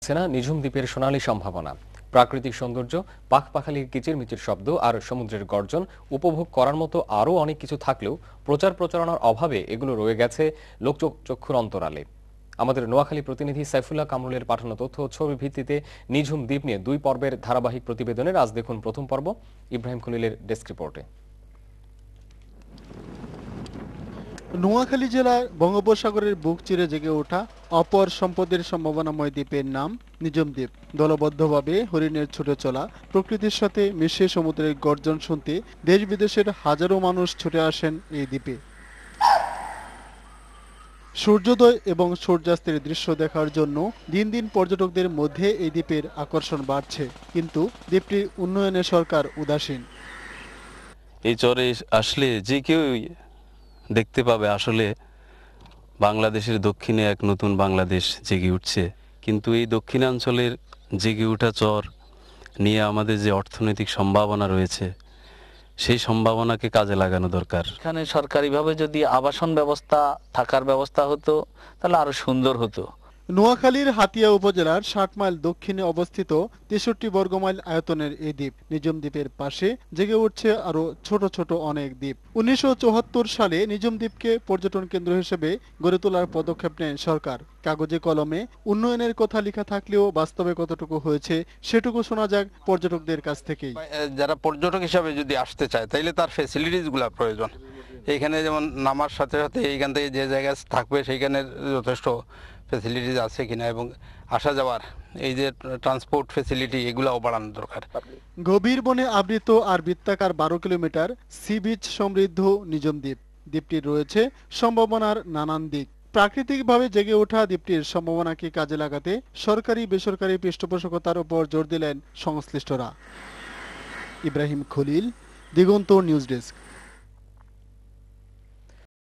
থামছে না নিঝুম দ্বীপের সোনালী সম্ভাবনা। প্রাকৃতিক সৌন্দর্য, পাখপাখালির কিচিরমিচির শব্দ আর সমুদ্রের গর্জন উপভোগ করার মতো আরও অনেক কিছু থাকলেও প্রচারণার অভাবে এগুলো রয়ে গেছে লোকচক্ষুর অন্তরালে। আমাদের নোয়াখালী প্রতিনিধি সাইফুল্লাহ কামরুলের পাঠানো তথ্য ও ছবির ভিত্তিতে নিঝুম দ্বীপ নিয়ে 2 পর্বের ধারাবাহিক প্রতিবেদনের আজ দেখুন প্রথম পর্ব। ইব্রাহিম খলিলের ডেস্ক রিপোর্টে। নোয়াখালী জেলার বঙ্গোপসাগরের বুক চিরে জেগে ওঠা অপর সম্পদের সম্ভাবনাময় দ্বীপের নাম নিঝুম দ্বীপ। দলবদ্ধভাবে হরিণের ছুটে চলা, প্রকৃতির সাথে মিশে সমুদ্রের গর্জন শুনতে দেশ বিদেশের হাজারো মানুষ ছুটে আসেন এই দ্বীপে। সূর্যোদয় এবং সূর্যাস্তের দৃশ্য দেখার জন্য দিন দিন পর্যটকদের মধ্যে এই দ্বীপের আকর্ষণ বাড়ছে, কিন্তু দ্বীপটির উন্নয়নে সরকার উদাসীন। এই চরে আসলে যে কেউ দেখতে পাবে আসলে বাংলাদেশের দক্ষিণে এক নতুন বাংলাদেশ জেগে উঠছে। কিন্তু এই দক্ষিণাঞ্চলের জেগে ওঠা চর নিয়ে আমাদের যে অর্থনৈতিক সম্ভাবনা রয়েছে, সেই সম্ভাবনাকে কাজে লাগানো দরকার। এখানে সরকারিভাবে যদি আবাসন ব্যবস্থা, থাকার ব্যবস্থা হতো তাহলে আরো সুন্দর হতো। নোয়াখালীর হাতিয়া উপজেলার 60 মাইল দক্ষিণে অবস্থিত 63 বর্গমাইল আয়তনের এই দ্বীপ। নিঝুম দ্বীপের পাশে জেগে উঠছে আরো ছোট ছোট অনেক দ্বীপ। 1974 সালে নিঝুম দ্বীপকে পর্যটন কেন্দ্র হিসেবে গড়ে তোলার পদক্ষেপ নেন সরকার। কাগজে কলমে উন্নয়নের কথা লেখা থাকলেও বাস্তবে কতটুকু হয়েছে সেটুকু শোনা যাক পর্যটকদের কাছ থেকেই। যারা পর্যটক হিসাবে যদি আসতে চায় তাইলে তার ফ্যাসিলিটিসগুলো প্রয়োজন। এইখানে যেমন নামার সাথে সাথে এইখান থেকে যে জায়গায় থাকবে সেইখানের যথেষ্ট ফ্যাসিলিটিস আছে কিনা এবং আসা যাওয়ার এই যে ট্রান্সপোর্ট ফ্যাসিলিটি এগুলাও বাড়ানো দরকার। গভীর বনে আবৃত আর বৃত্তাকার 12 কিলোমিটার সি বিচ সমৃদ্ধ নিঝুম দ্বীপ। দ্বীপটির রয়েছে সম্ভাবনার নানান দিক। প্রাকৃতিকভাবে জেগে ওঠা দ্বীপটির সম্ভাবনাকে কাজে লাগাতে সরকারি বেসরকারি পৃষ্ঠপোষকতার উপর জোর দিলেন সংশ্লিষ্টরা। ইব্রাহিম খলিল, দিগন্ত নিউজ ডেস্ক।